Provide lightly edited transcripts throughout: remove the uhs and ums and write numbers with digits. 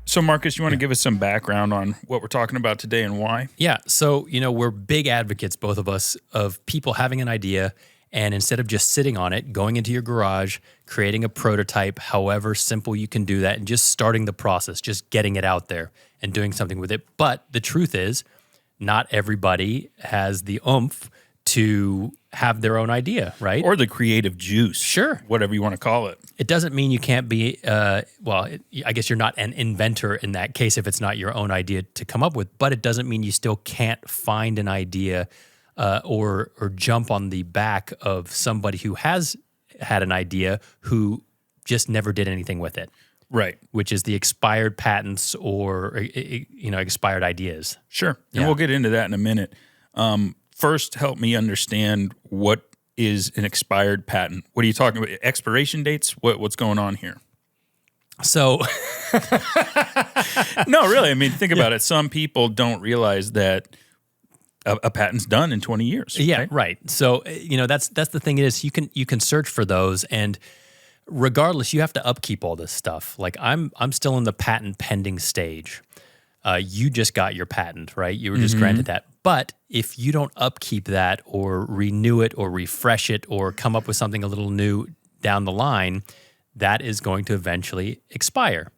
So, Marcus, you want to give us some background on what we're talking about today and why? Yeah. So, we're big advocates, both of us, of people having an idea and instead of just sitting on it, going into your garage, creating a prototype, however simple you can do that, and just starting the process, just getting it out there and doing something with it. But the truth is, not everybody has the oomph to have their own idea, right? Or the creative juice. Sure. Whatever you want to call it. It doesn't mean you can't be, I guess you're not an inventor in that case if it's not your own idea to come up with, but it doesn't mean you still can't find an idea or jump on the back of somebody who has had an idea who just never did anything with it. Right. Which is the expired patents or, expired ideas. Sure. And we'll get into that in a minute. First, help me understand what is an expired patent. What are you talking about? Expiration dates? What's going on here? So, no, really. I mean, think about it. Some people don't realize that a patent's done in 20 years. Yeah, right. So, that's the thing is you can search for those, and regardless, you have to upkeep all this stuff. Like I'm still in the patent pending stage. You just got your patent, right? You were just granted that. But if you don't upkeep that or renew it or refresh it or come up with something a little new down the line, that is going to eventually expire.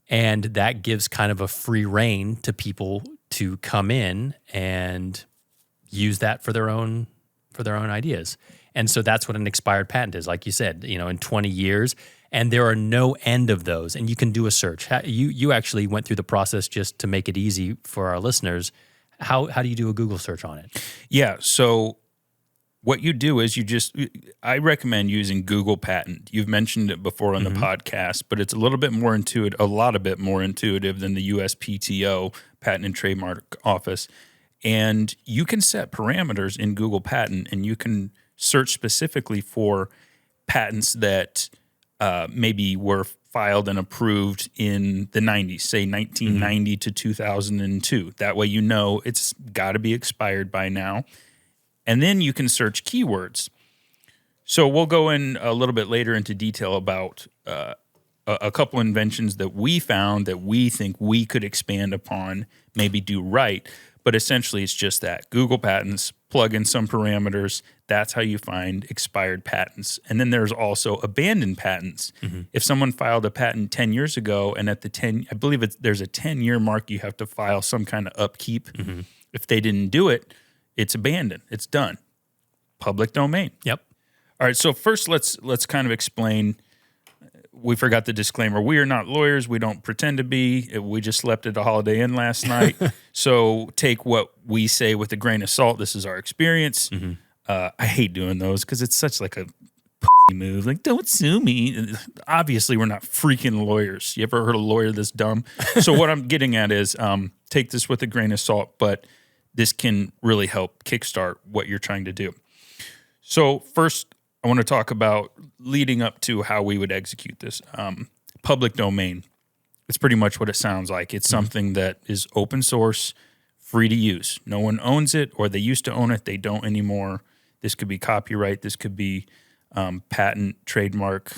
And that gives kind of a free rein to people to come in and use that for their own ideas. And so that's what an expired patent is, like you said, in 20 years. And there are no end of those. And you can do a search. You actually went through the process just to make it easy for our listeners. How do you do a Google search on it? Yeah. So what you do is I recommend using Google Patent. You've mentioned it before on the podcast, but it's a lot bit more intuitive than the USPTO, Patent and Trademark Office. And you can set parameters in Google Patent, and you can search specifically for patents that maybe were filed and approved in the 90s, say 1990 to 2002. That way it's got to be expired by now. And then you can search keywords. So we'll go in a little bit later into detail about a couple inventions that we found that we think we could expand upon, maybe do right. But essentially, it's just that. Google Patents, plug in some parameters. That's how you find expired patents. And then there's also abandoned patents. If someone filed a patent 10 years ago, and at the I believe there's a 10-year mark, you have to file some kind of upkeep. If they didn't do it, it's abandoned. It's done. Public domain. Yep. All right, so first let's kind of explain. We forgot the disclaimer. We are not lawyers. We don't pretend to be. We just slept at a Holiday Inn last night. So take what we say with a grain of salt. This is our experience. I hate doing those because it's such like a pussy move. Like, don't sue me. Obviously, we're not freaking lawyers. You ever heard a lawyer this dumb? So what I'm getting at is take this with a grain of salt, but this can really help kickstart what you're trying to do. So first, I want to talk about leading up to how we would execute this. Public domain. It's pretty much what it sounds like. It's something that is open source, free to use. No one owns it, or they used to own it. They don't anymore. This could be copyright. This could be patent, trademark,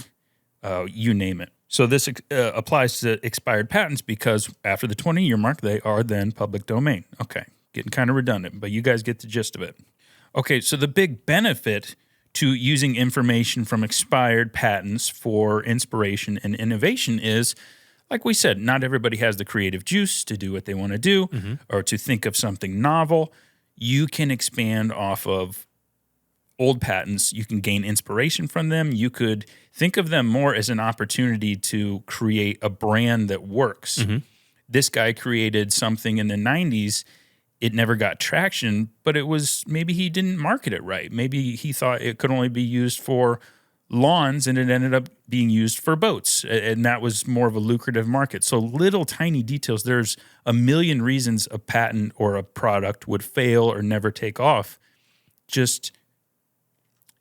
you name it. So this applies to expired patents because after the 20-year mark, they are then public domain. Okay, getting kind of redundant, but you guys get the gist of it. Okay, so the big benefit to using information from expired patents for inspiration and innovation is, like we said, not everybody has the creative juice to do what they want to do or to think of something novel. You can expand off of old patents. You can gain inspiration from them. You could think of them more as an opportunity to create a brand that works. This guy created something in the 90s. It never got traction, but it was maybe he didn't market it right. Maybe he thought it could only be used for lawns, and it ended up being used for boats, and that was more of a lucrative market. So little tiny details. There's a million reasons a patent or a product would fail or never take off. Just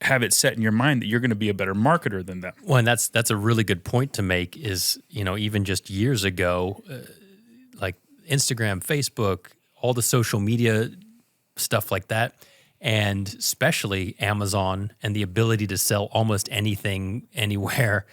have it set in your mind that you're going to be a better marketer than them. Well, and that's a really good point to make is, even just years ago, like Instagram, Facebook, all the social media stuff like that, and especially Amazon and the ability to sell almost anything, anywhere,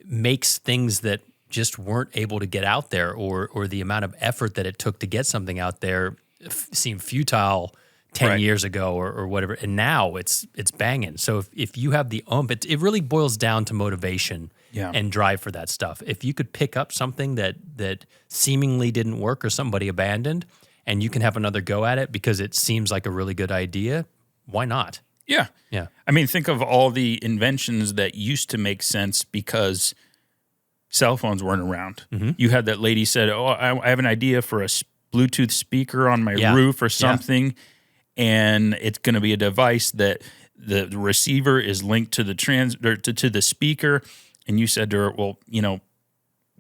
makes things that just weren't able to get out there, or the amount of effort that it took to get something out there seemed futile 10 years ago or whatever. And now it's banging. So if you have the it really boils down to motivation and drive for that stuff. If you could pick up something that seemingly didn't work or somebody abandoned, and you can have another go at it because it seems like a really good idea, why not? Yeah. Yeah. I mean, think of all the inventions that used to make sense because cell phones weren't around. You had that lady said, "Oh, I have an idea for a Bluetooth speaker on my roof or something, and it's going to be a device that the receiver is linked to the to the speaker." And you said to her, "Well,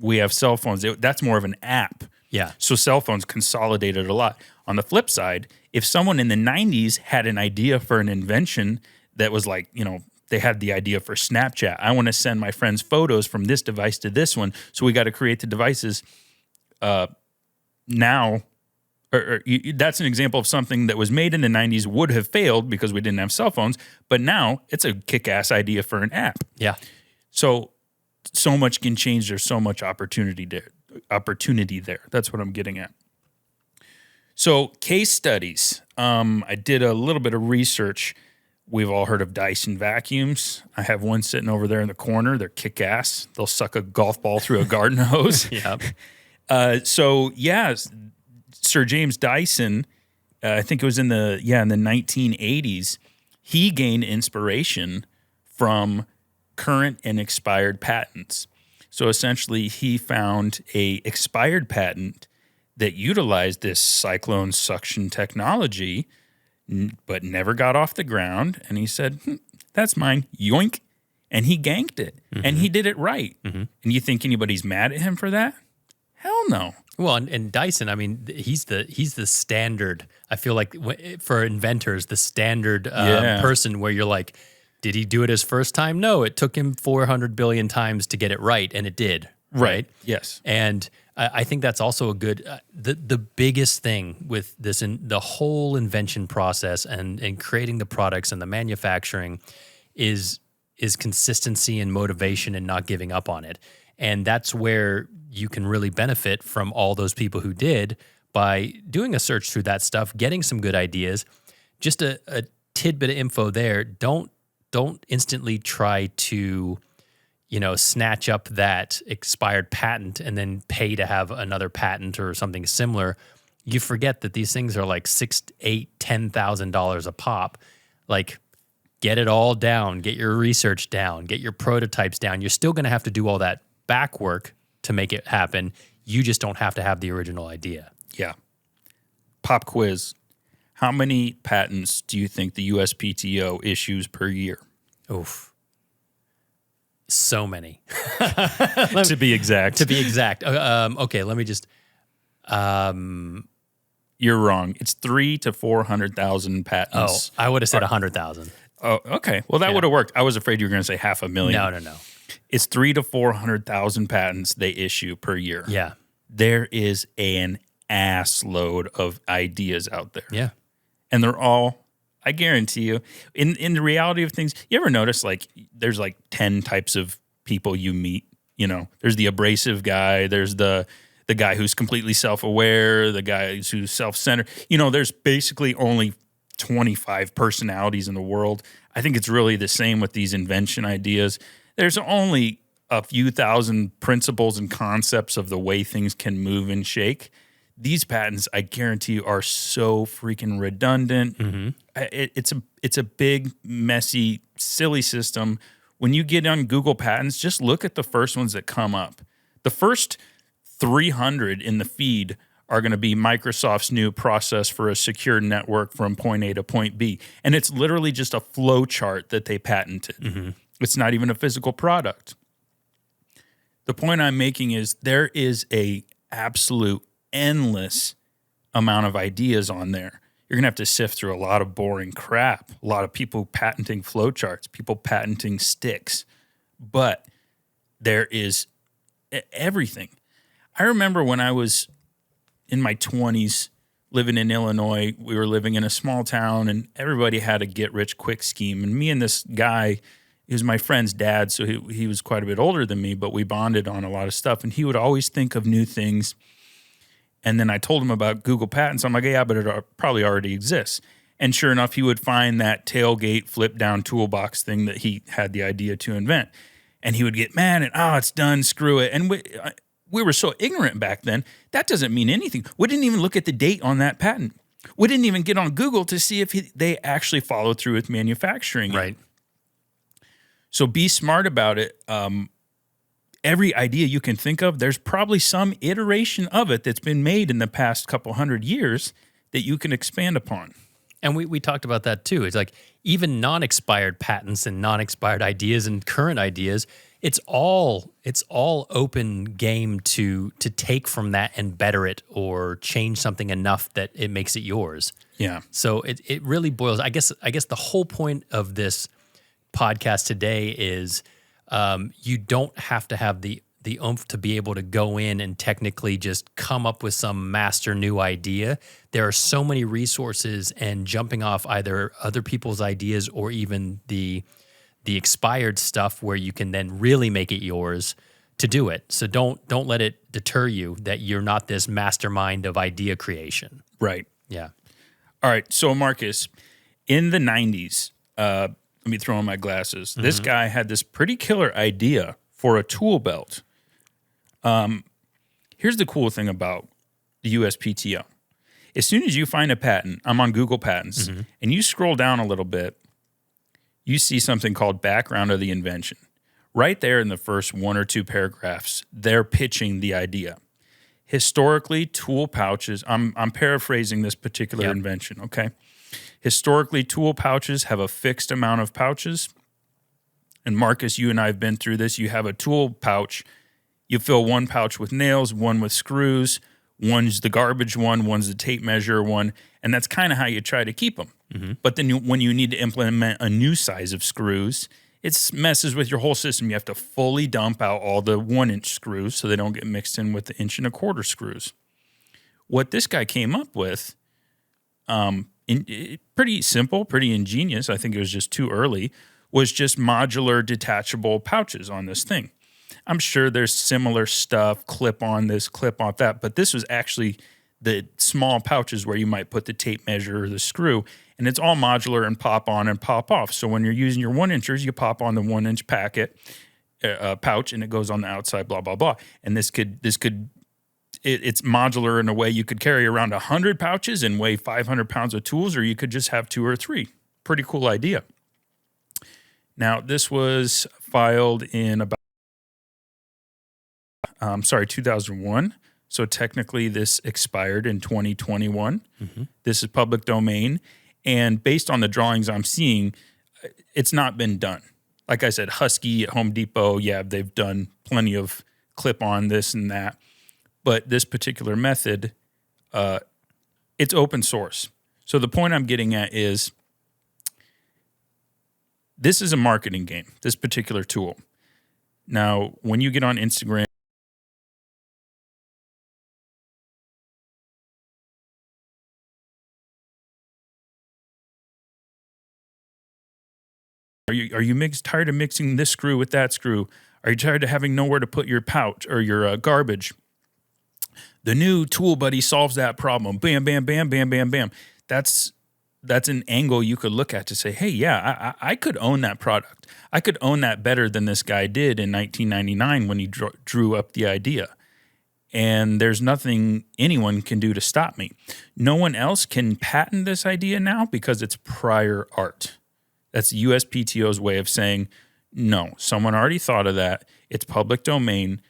we have cell phones. That's more of an app." Yeah. So cell phones consolidated a lot. On the flip side, if someone in the 90s had an idea for an invention that was like, they had the idea for Snapchat. I want to send my friends photos from this device to this one. So we got to create the devices now. That's an example of something that was made in the 90s, would have failed because we didn't have cell phones. But now it's a kick-ass idea for an app. Yeah. So much can change. There's so much opportunity there. That's what I'm getting at. So case studies. I did a little bit of research. We've all heard of Dyson vacuums. I have one sitting over there in the corner. They're kick-ass. They'll suck a golf ball through a garden hose. Sir James Dyson, I think it was in the 1980s, he gained inspiration from current and expired patents. So essentially, he found a expired patent that utilized this cyclone suction technology, but never got off the ground. And he said, "That's mine." Yoink. And he ganked it. And he did it right. And you think anybody's mad at him for that? Hell no. Well, and Dyson, I mean, he's the standard. I feel like for inventors, the standard person where you're like, did he do it his first time? No, it took him 400 billion times to get it right, and it did. Right? Yes. And I think that's also a good, the biggest thing with this, the whole invention process and creating the products and the manufacturing is consistency and motivation and not giving up on it. And that's where you can really benefit from all those people who did by doing a search through that stuff, getting some good ideas. Just a tidbit of info there. Don't instantly try to, snatch up that expired patent and then pay to have another patent or something similar. You forget that these things are like $6,000, $8,000, $10,000 a pop. Like, get it all down, get your research down, get your prototypes down. You're still going to have to do all that back work to make it happen. You just don't have to have the original idea. Yeah. Pop quiz. How many patents do you think the USPTO issues per year? Oof. So many. To be exact. Okay, let me just... You're wrong. It's 300,000 to 400,000 patents. Oh, I would have said 100,000. Oh, okay. Well, that would have worked. I was afraid you were going to say 500,000. No. It's 300,000 to 400,000 patents they issue per year. Yeah. There is an ass load of ideas out there. Yeah. And they're all, I guarantee you, in the reality of things, you ever notice there's 10 types of people you meet? There's the abrasive guy, there's the guy who's completely self-aware, the guy who's self-centered. There's basically only 25 personalities in the world. I think it's really the same with these invention ideas. There's only a few thousand principles and concepts of the way things can move and shake. These patents, I guarantee you, are so freaking redundant. Mm-hmm. It's a big, messy, silly system. When you get on Google Patents, just look at the first ones that come up. The first 300 in the feed are going to be Microsoft's new process for a secure network from point A to point B. And it's literally just a flow chart that they patented. Mm-hmm. It's not even a physical product. The point I'm making is there is a absolute endless amount of ideas on there. You're going to have to sift through a lot of boring crap, a lot of people patenting flowcharts, people patenting sticks, but there is everything. I remember when I was in my 20s living in Illinois, we were living in a small town and everybody had a get-rich-quick scheme. And me and this guy he was my friend's dad, so he was quite a bit older than me, but we bonded on a lot of stuff. And he would always think of new things. And then I told him about Google Patents. I'm like, yeah, but it probably already exists. And sure enough, he would find that tailgate flip down toolbox thing that he had the idea to invent. And he would get mad and, it's done, screw it. And we were so ignorant back then, that doesn't mean anything. We didn't even look at the date on that patent. We didn't even get on Google to see if they actually followed through with manufacturing it. Right. So be smart about it. Every idea you can think of, there's probably some iteration of it that's been made in the past couple hundred years that you can expand upon. And we talked about that too. It's like even non-expired patents and non-expired ideas and current ideas, it's all open game to take from that and better it or change something enough that it makes it yours. Yeah. So it really boils. I guess the whole point of this podcast today is you don't have to have the oomph to be able to go in and technically just come up with some master new idea. There are so many resources and jumping off either other people's ideas or even the expired stuff where you can then really make it yours to do it. So don't let it deter you that you're not this mastermind of idea creation. Right. Yeah. All right. So Marcus, in the 90s, let me throw on my glasses. Mm-hmm. This guy had this pretty killer idea for a tool belt. Here's the cool thing about the USPTO. As soon as you find a patent, I'm on Google Patents, mm-hmm. and you scroll down a little bit, you see something called background of the invention. Right there in the first one or two paragraphs, they're pitching the idea. Historically, tool pouches, I'm paraphrasing this particular invention, okay? Historically, tool pouches have a fixed amount of pouches. And Marcus, you and I have been through this. You have a tool pouch. You fill one pouch with nails, one with screws, one's the garbage one, one's the tape measure one, and that's kind of how you try to keep them. Mm-hmm. But then when you need to implement a new size of screws, it messes with your whole system. You have to fully dump out all the 1-inch screws so they don't get mixed in with the 1 1/4 screws. What this guy came up with, pretty simple, pretty ingenious, I think it was just too early, was just modular detachable pouches on this thing. I'm sure there's similar stuff, clip on this, clip on that, but this was actually the small pouches where you might put the tape measure or the screw, and it's all modular and pop on and pop off. So when you're using your 1-inchers, you pop on the 1-inch packet pouch, and it goes on the outside, blah, blah, blah. And it's modular in a way you could carry around 100 pouches and weigh 500 pounds of tools, or you could just have 2 or 3. Pretty cool idea. Now, this was filed in about 2001. So technically this expired in 2021. Mm-hmm. This is public domain. And based on the drawings I'm seeing, it's not been done. Like I said, Husky at Home Depot, they've done plenty of clip on this and that. But this particular method, it's open source. So the point I'm getting at is this is a marketing game, this particular tool. Now, when you get on Instagram, Are you tired of mixing this screw with that screw? Are you tired of having nowhere to put your pouch or your garbage? The new Tool Buddy solves that problem. Bam, bam, bam, bam, bam, bam. That's an angle you could look at to say, hey, yeah, I could own that product. I could own that better than this guy did in 1999 when he drew up the idea. And there's nothing anyone can do to stop me. No one else can patent this idea now because it's prior art. That's the USPTO's way of saying, no, someone already thought of that. It's public domain.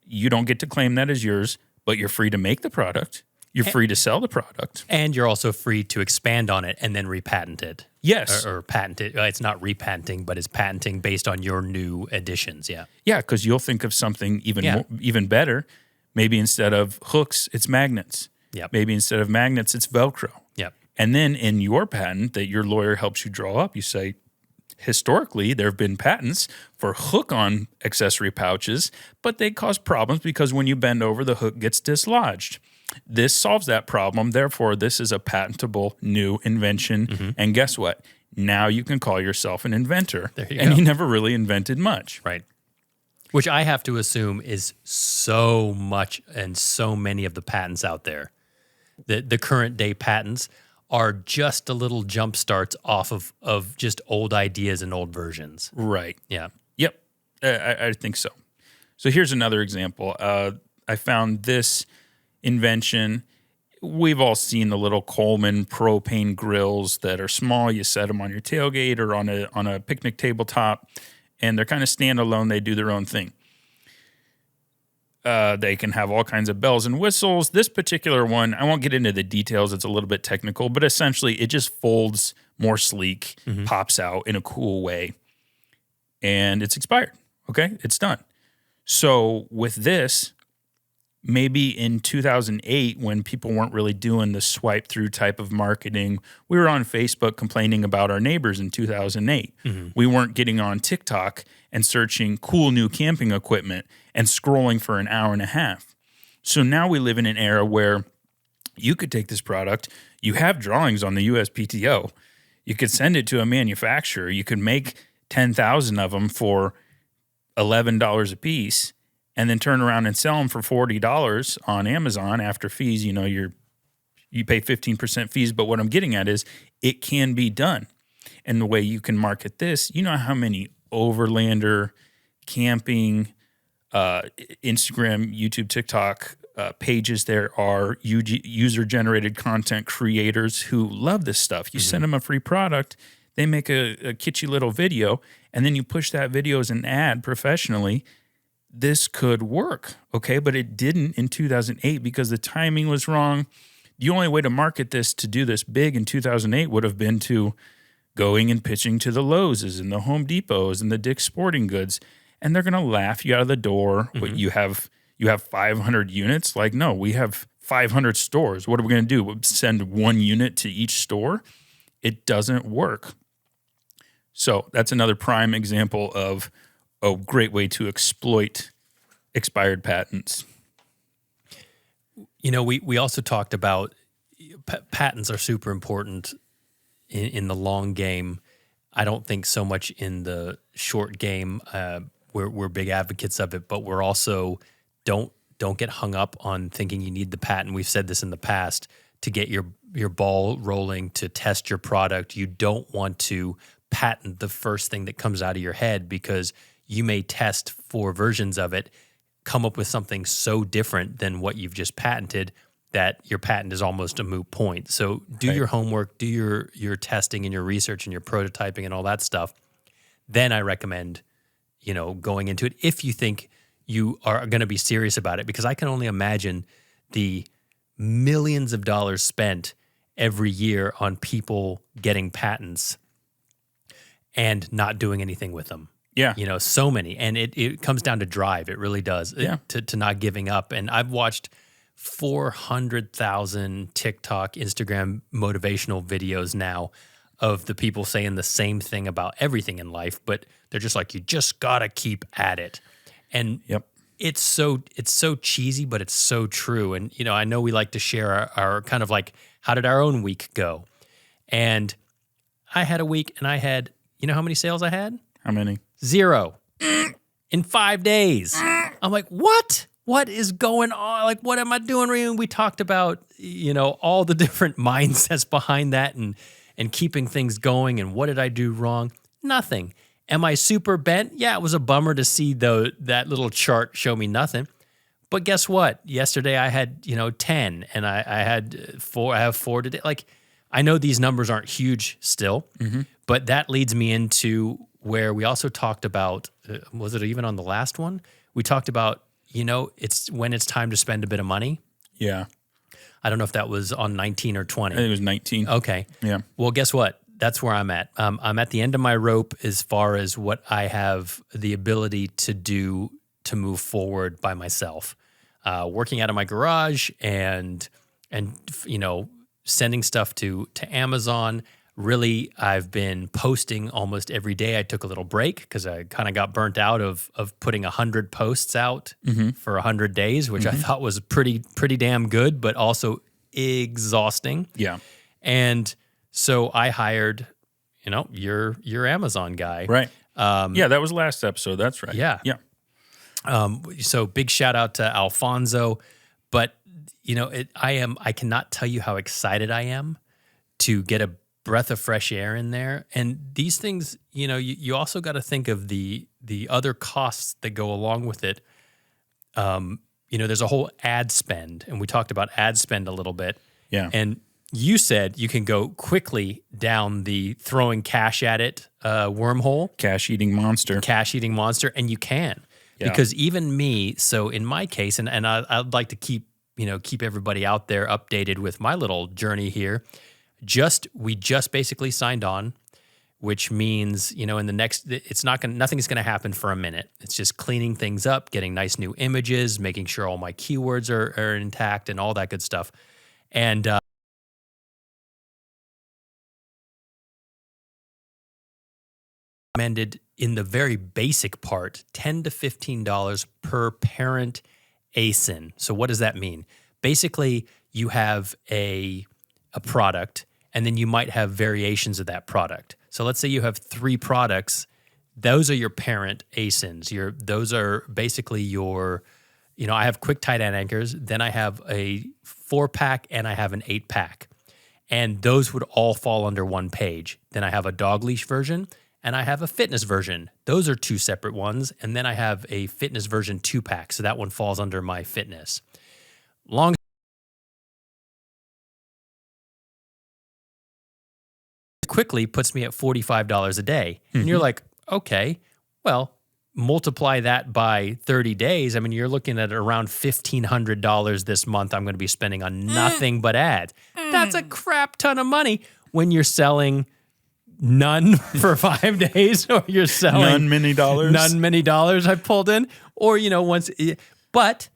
You don't get to claim that as yours, but you're free to make the product. You're free to sell the product. And you're also free to expand on it and then repatent it. Yes. Or patent it. It's not repatenting, but it's patenting based on your new additions, yeah. Yeah, because you'll think of something even better. Maybe instead of hooks, it's magnets. Yep. Maybe instead of magnets, it's Velcro. Yep. And then in your patent that your lawyer helps you draw up, you say, historically, there have been patents for hook-on accessory pouches, but they cause problems because when you bend over, the hook gets dislodged. This solves that problem. Therefore, this is a patentable new invention. Mm-hmm. And guess what? Now you can call yourself an inventor. There you and go. you never really invented much. Right. Which I have to assume is so much and so many of the patents out there. The current day patents are just a little jump starts off of just old ideas and old versions. Right. Yeah. Yep. I think so. So here's another example. I found this invention. We've all seen the little Coleman propane grills that are small. You set them on your tailgate or on a picnic tabletop, and they're kind of standalone. They do their own thing. They can have all kinds of bells and whistles. This particular one, I won't get into the details. It's a little bit technical, but essentially it just folds more sleek, pops out in a cool way, and it's expired. Okay, it's done. So with this, maybe in 2008, when people weren't really doing the swipe through type of marketing, we were on Facebook complaining about our neighbors in 2008. We weren't getting on TikTok and searching cool new camping equipment and scrolling for an hour and a half. So now we live in an era where you could take this product, you have drawings on the USPTO, you could send it to a manufacturer, you could make 10,000 of them for $11 a piece, and then turn around and sell them for $40 on Amazon after fees. You know, you pay 15% fees, but what I'm getting at is it can be done. And the way you can market this, you know how many overlander, camping, Instagram, YouTube, TikTok pages there are, user-generated content creators who love this stuff. You send them a free product, they make a kitschy little video, and then you push that video as an ad professionally. This could work, okay? But it didn't in 2008 because the timing was wrong. The only way to market this, to do this big in 2008, would have been to going and pitching to the Lowe's and the Home Depots and the Dick's Sporting Goods, and they're going to laugh you out of the door. What, you have 500 units? Like, no, we have 500 stores. What are we going to do? Send one unit to each store? It doesn't work. So that's another prime example of a great way to exploit expired patents. You know, we also talked about patents are super important in the long game. I don't think so much in the short game. We're big advocates of it, but we're also don't get hung up on thinking you need the patent. We've said this in the past to get your ball rolling, to test your product. You don't want to patent the first thing that comes out of your head, because you may test 4 versions of it, come up with something so different than what you've just patented that your patent is almost a moot point. So do your homework, do your testing and your research and your prototyping and all that stuff. Then I recommend, going into it if you think you are going to be serious about it, because I can only imagine the millions of dollars spent every year on people getting patents and not doing anything with them. Yeah. So many. And it comes down to drive. It really does. Yeah. To not giving up. And I've watched 400,000 TikTok, Instagram motivational videos now of the people saying the same thing about everything in life, but they're just like, you just got to keep at it. And it's so cheesy, but it's so true. And, I know we like to share our kind of like, how did our own week go? And I had a week and I had, how many sales I had? How many? 0 in 5 days. I'm like, what? What is going on? Like, what am I doing? We talked about, all the different mindsets behind that and keeping things going. And what did I do wrong? Nothing. Am I super bent? Yeah, it was a bummer to see that little chart show me nothing. But guess what? Yesterday I had, 10 and I had 4. I have 4 today. Like, I know these numbers aren't huge still, but that leads me into where we also talked about, was it even on the last one? We talked about, it's when it's time to spend a bit of money. Yeah. I don't know if that was on 19 or 20. I think it was 19. Okay. Yeah. Well, guess what? That's where I'm at. I'm at the end of my rope as far as what I have the ability to do to move forward by myself. Working out of my garage and sending stuff to Amazon. Really, I've been posting almost every day. I took a little break because I kind of got burnt out of putting 100 posts out for 100 days, which I thought was pretty damn good, but also exhausting. Yeah. And so I hired, you're Amazon guy. Right. Yeah, that was last episode. That's right. Yeah. Yeah. So big shout out to Alfonso, but I cannot tell you how excited I am to get a breath of fresh air in there. And these things, you also got to think of the other costs that go along with it. There's a whole ad spend, and we talked about ad spend a little bit. Yeah. And you said you can go quickly down the throwing cash at it wormhole. Cash eating monster. And you can. Yeah. Because even me, so in my case, and I'd like to keep everybody out there updated with my little journey here. We just basically signed on, which means, in the next, nothing's going to happen for a minute. It's just cleaning things up, getting nice new images, making sure all my keywords are intact and all that good stuff. And recommended in the very basic part, $10 to $15 per parent ASIN. So what does that mean? Basically, you have a product, and then you might have variations of that product. So let's say you have 3 products. Those are your parent ASINs. Those are basically your, I have quick tight end anchors. Then I have a 4-pack and I have an 8-pack. And those would all fall under one page. Then I have a dog leash version and I have a fitness version. Those are 2 separate ones. And then I have a fitness version 2-pack. So that one falls under my fitness. Quickly puts me at $45 a day. And you're like, okay, well, multiply that by 30 days. I mean, you're looking at around $1,500 this month I'm going to be spending on nothing but ads. That's a crap ton of money when you're selling none for 5 days, or you're selling none many dollars I pulled in, or, but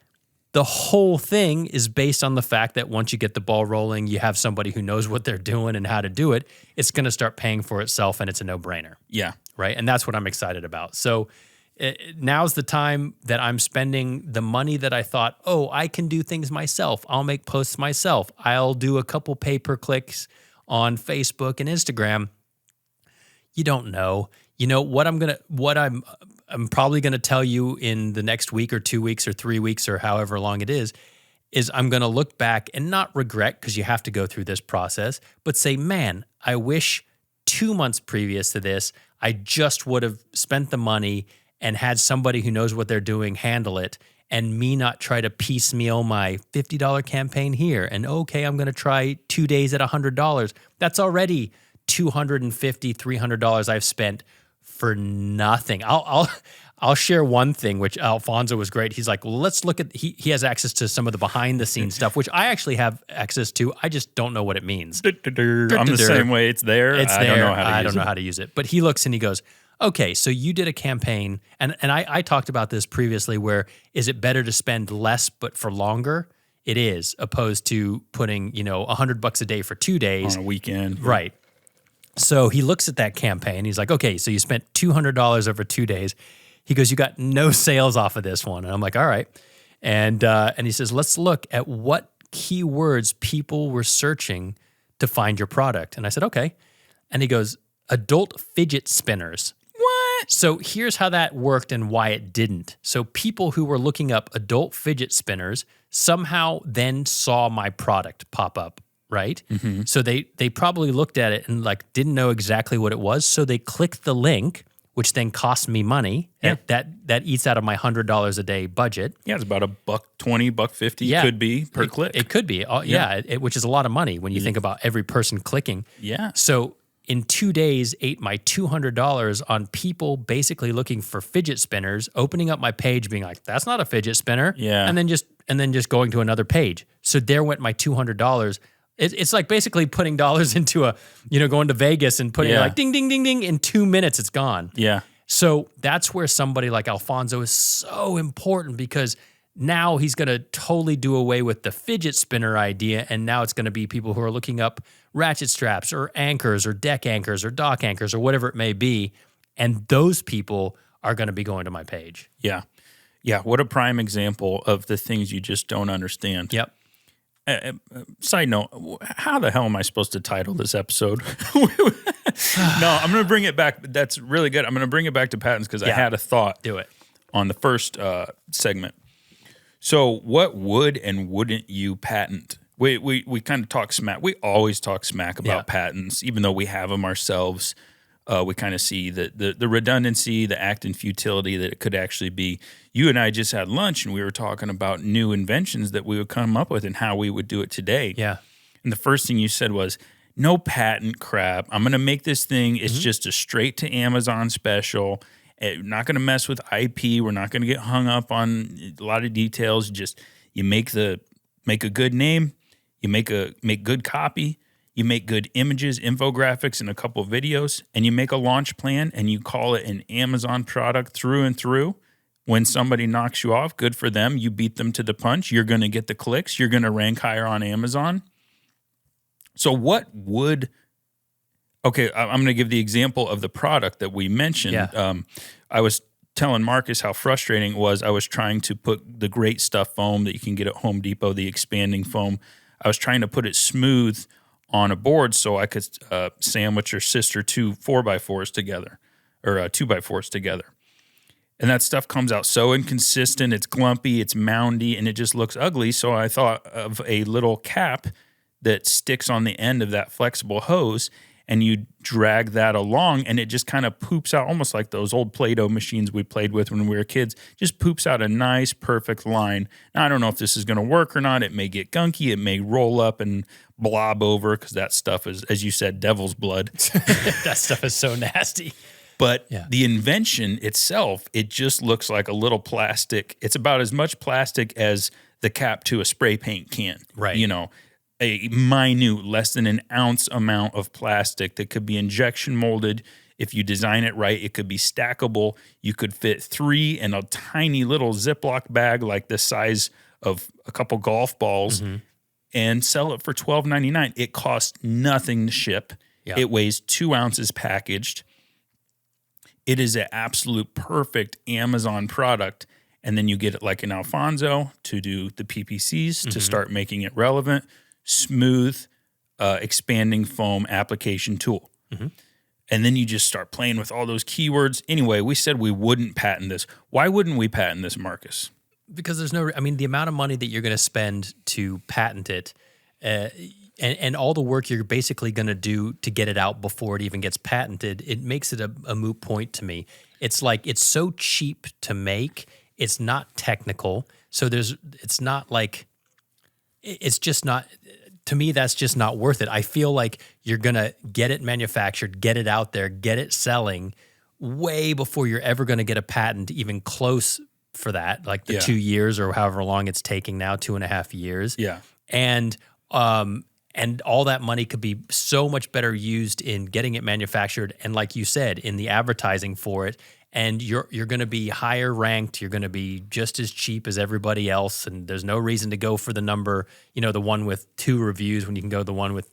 the whole thing is based on the fact that once you get the ball rolling, you have somebody who knows what they're doing and how to do it. It's going to start paying for itself, and it's a no-brainer. Yeah. Right. And that's what I'm excited about. So now's the time that I'm spending the money that I thought, I can do things myself. I'll make posts myself. I'll do a couple pay-per-clicks on Facebook and Instagram. You don't know. I'm probably going to tell you in the next week or 2 weeks or 3 weeks or however long it is I'm going to look back and not regret, because you have to go through this process, but say, man, I wish 2 months previous to this, I just would have spent the money and had somebody who knows what they're doing handle it, and me not try to piecemeal my $50 campaign here. And okay, I'm going to try 2 days at $100. That's already $250, $300 I've spent for nothing. I'll share one thing, which Alfonso was great. He's like, well, let's look at, he has access to some of the behind the scenes stuff, which I actually have access to. I just don't know what it means. I'm the same way. It's there. I don't know how to use it. But he looks and he goes, okay, so you did a campaign, and I talked about this previously, where is it better to spend less but for longer? It is, opposed to putting, $100 a day for 2 days. On a weekend. Right. So he looks at that campaign. He's like, okay, so you spent $200 over 2 days. He goes, you got no sales off of this one. And I'm like, all right. And he says, let's look at what keywords people were searching to find your product. And I said, okay. And he goes, adult fidget spinners. What? So here's how that worked and why it didn't. So people who were looking up adult fidget spinners somehow then saw my product pop up. Right? Mm-hmm. So they probably looked at it and didn't know exactly what it was. So they clicked the link, which then cost me money. Yeah. That eats out of my $100 a day budget. Yeah, it's about $1.20, $1.50 could be per click. It could be. Which is a lot of money when you think about every person clicking. Yeah. So in 2 days, ate my $200 on people basically looking for fidget spinners, opening up my page, being like, that's not a fidget spinner. Yeah. And then just going to another page. So there went my $200. It's like basically putting dollars into going to Vegas and putting ding, ding, ding, ding. In 2 minutes, it's gone. Yeah. So that's where somebody like Alfonso is so important, because now he's going to totally do away with the fidget spinner idea. And now it's going to be people who are looking up ratchet straps or anchors or deck anchors or dock anchors or whatever it may be. And those people are going to be going to my page. Yeah. Yeah. What a prime example of the things you just don't understand. Yep. Side note, how the hell am I supposed to title this episode? No, I'm going to bring it back. That's really good. I'm going to bring it back to patents because I had a thought. Do it. On the first segment. So what would and wouldn't you patent? We kind of talk smack. We always talk smack about patents, even though we have them ourselves. We kind of see the redundancy, the act in futility that it could actually be. You and I just had lunch, and we were talking about new inventions that we would come up with and how we would do it today. Yeah. And the first thing you said was, no patent crap. I'm going to make this thing. It's just a straight to Amazon special. Not going to mess with IP. We're not going to get hung up on a lot of details. Just you make a good name. You make good copy. You make good images, infographics, and a couple of videos, and you make a launch plan, and you call it an Amazon product through and through. When somebody knocks you off, good for them. You beat them to the punch. You're going to get the clicks. You're going to rank higher on Amazon. So what would – okay, I'm going to give the example of the product that we mentioned. Yeah. I was telling Marcus how frustrating it was. I was trying to put the Great Stuff foam that you can get at Home Depot, the expanding foam. I was trying to put it smooth on a board so I could sandwich or sister 2 4x4s together or 2x4s together. And that stuff comes out so inconsistent. It's glumpy, it's moundy, and it just looks ugly. So I thought of a little cap that sticks on the end of that flexible hose, and you drag that along, and it just kind of poops out almost like those old Play-Doh machines we played with when we were kids. Just poops out a nice, perfect line. Now, I don't know if this is going to work or not. It may get gunky. It may roll up and blob over because that stuff is, as you said, devil's blood. That stuff is so nasty. But the invention itself, it just looks like a little plastic. It's about as much plastic as the cap to a spray paint can. Right. You know, a minute, less than an ounce amount of plastic that could be injection molded. If you design it right, it could be stackable. You could fit 3 in a tiny little Ziploc bag like the size of a couple golf balls and sell it for $12.99. It costs nothing to ship. Yeah. It weighs 2 ounces packaged. It is an absolute perfect Amazon product. And then you get it like an Alfonso to do the PPCs to start making it relevant. Smooth, expanding foam application tool. And then you just start playing with all those keywords. Anyway, we said we wouldn't patent this. Why wouldn't we patent this, Marcus? Because there's no, I mean, the amount of money that you're going to spend to patent it and all the work you're basically going to do to get it out before it even gets patented, it makes it a moot point to me. It's like, it's so cheap to make. It's not technical. So it's not like, it's just not, to me, that's just not worth it. I feel like you're going to get it manufactured, get it out there, get it selling way before you're ever going to get a patent even close for that, like the 2 years or however long it's taking now, 2.5 years. Yeah. And all that money could be so much better used in getting it manufactured. And like you said, in the advertising for it, and you're going to be higher ranked. You're going to be just as cheap as everybody else. And there's no reason to go for the number, the one with 2 reviews when you can go the one with,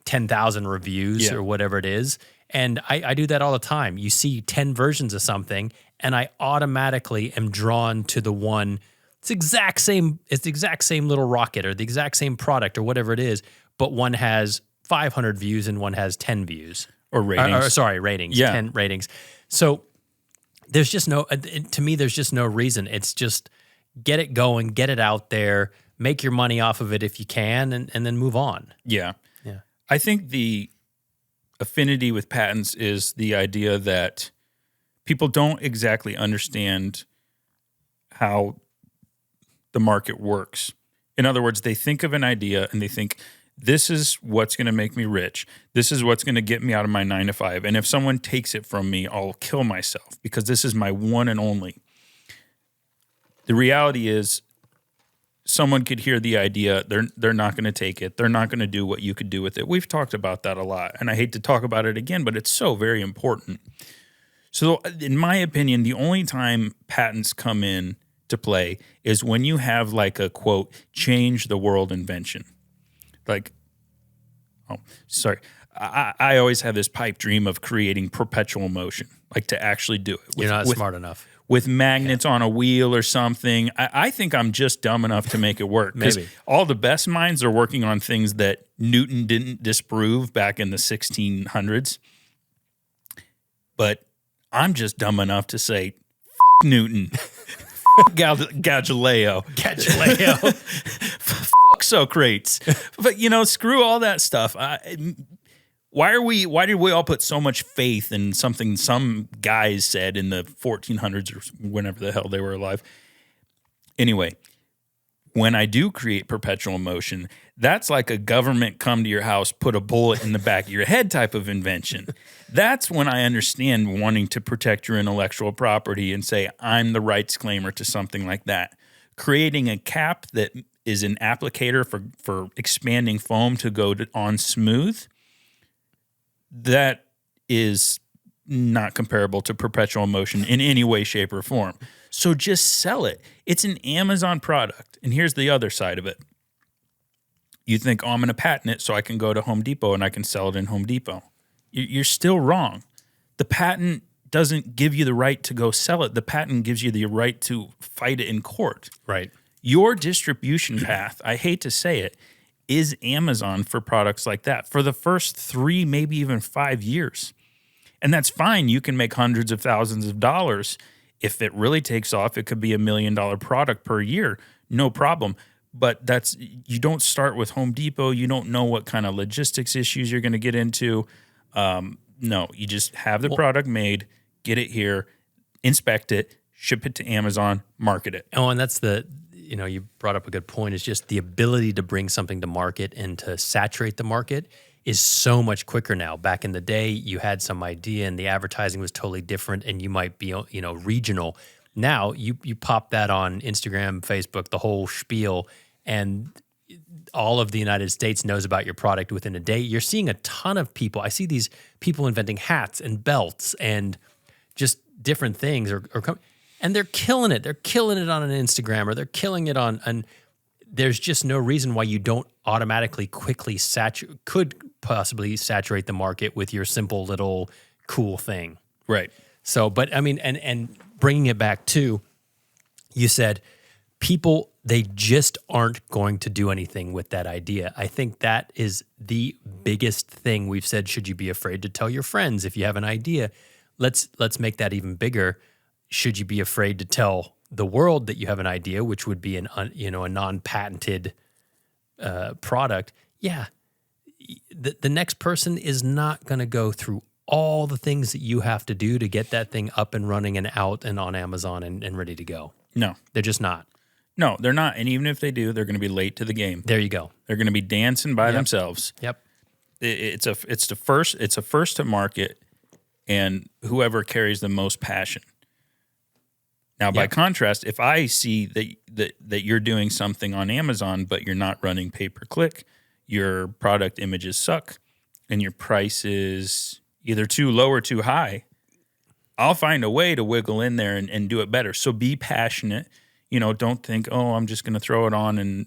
10,000 reviews or whatever it is. And I do that all the time. You see 10 versions of something, and I automatically am drawn to the one. It's the exact same little rocket or the exact same product or whatever it is, but one has 500 views and one has 10 views. Or ratings. Ratings. Yeah. 10 ratings. So there's just to me, there's just no reason. It's just get it going, get it out there, make your money off of it if you can, and then move on. Yeah. Yeah. I think the affinity with patents is the idea that people don't exactly understand how the market works. In other words, they think of an idea and they think, this is what's going to make me rich. This is what's going to get me out of my 9 to 5. And if someone takes it from me, I'll kill myself because this is my one and only. The reality is someone could hear the idea. They're not going to take it. They're not going to do what you could do with it. We've talked about that a lot, and I hate to talk about it again, but it's so very important. So in my opinion, the only time patents come in to play is when you have like a, quote, change the world invention. I always have this pipe dream of creating perpetual motion, like to actually do it. You're not smart enough. with magnets on a wheel or something. I think I'm just dumb enough to make it work. Maybe. All the best minds are working on things that Newton didn't disprove back in the 1600s. But I'm just dumb enough to say, F Newton, Galileo, F Socrates. But, screw all that stuff. Why did we all put so much faith in something some guys said in the 1400s or whenever the hell they were alive? Anyway, when I do create perpetual motion, that's like a government come to your house, put a bullet in the back of your head type of invention. That's when I understand wanting to protect your intellectual property and say, I'm the rights claimer to something like that. Creating a cap that is an applicator for expanding foam to go on smooth, that is not comparable to perpetual motion in any way, shape, or form. So just sell it. It's an Amazon product. And here's the other side of it. You think, I'm going to patent it so I can go to Home Depot and I can sell it in Home Depot. You're still wrong. The patent doesn't give you the right to go sell it. The patent gives you the right to fight it in court. Right. Your distribution path, I hate to say it, is Amazon for products like that for the first 3, maybe even 5 years. And that's fine. You can make hundreds of thousands of dollars. If it really takes off, it could be $1 million product per year. No problem. But you don't start with Home Depot. You don't know what kind of logistics issues you're going to get into. No, you just have the product made, get it here, inspect it, ship it to Amazon, market it. Oh, and that's you brought up a good point, is just the ability to bring something to market and to saturate the market is so much quicker now. Back in the day, you had some idea and the advertising was totally different and you might be, regional. Now you pop that on Instagram, Facebook, the whole spiel, and all of the United States knows about your product within a day. You're seeing a ton of people. I see these people inventing hats and belts and just different things and they're killing it. They're killing it on an Instagram or they're killing it and there's just no reason why you don't automatically quickly could possibly saturate the market with your simple little cool thing. Right. So, but I mean, and bringing it back to, you said people, they just aren't going to do anything with that idea. I think that is the biggest thing we've said. Should you be afraid to tell your friends if you have an idea? Let's make that even bigger. Should you be afraid to tell the world that you have an idea, which would be a non-patented product? Yeah, the next person is not going to go through all the things that you have to do to get that thing up and running and out and on Amazon and ready to go. No, they're just not. No, they're not. And even if they do, they're going to be late to the game. There you go. They're going to be dancing by themselves. Yep. It's a first to market, and whoever carries the most passion. Now, by contrast, if I see that you're doing something on Amazon, but you're not running pay-per-click, your product images suck, and your price is either too low or too high, I'll find a way to wiggle in there and do it better. So be passionate. Don't think, I'm just going to throw it on, and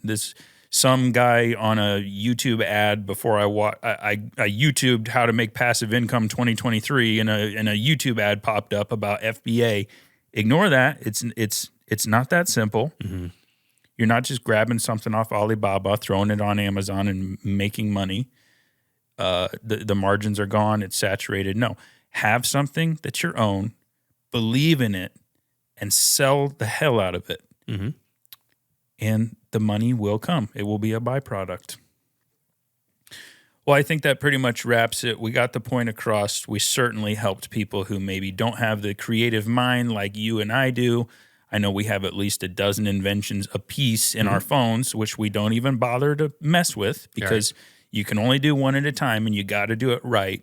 some guy on a YouTube ad before I YouTubed how to make passive income 2023, and a YouTube ad popped up about FBA. Ignore that. It's not that simple. Mm-hmm. You're not just grabbing something off Alibaba, throwing it on Amazon, and making money. The margins are gone. It's saturated. No, have something that's your own, believe in it, and sell the hell out of it. Mm-hmm. And the money will come. It will be a byproduct. Well, I think that pretty much wraps it. We got the point across. We certainly helped people who maybe don't have the creative mind like you and I do. I know we have at least a dozen inventions apiece in our phones, which we don't even bother to mess with because you can only do one at a time and you got to do it right.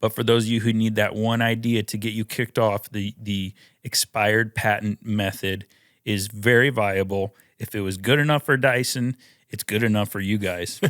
But for those of you who need that one idea to get you kicked off, the expired patent method is very viable. If it was good enough for Dyson, it's good enough for you guys.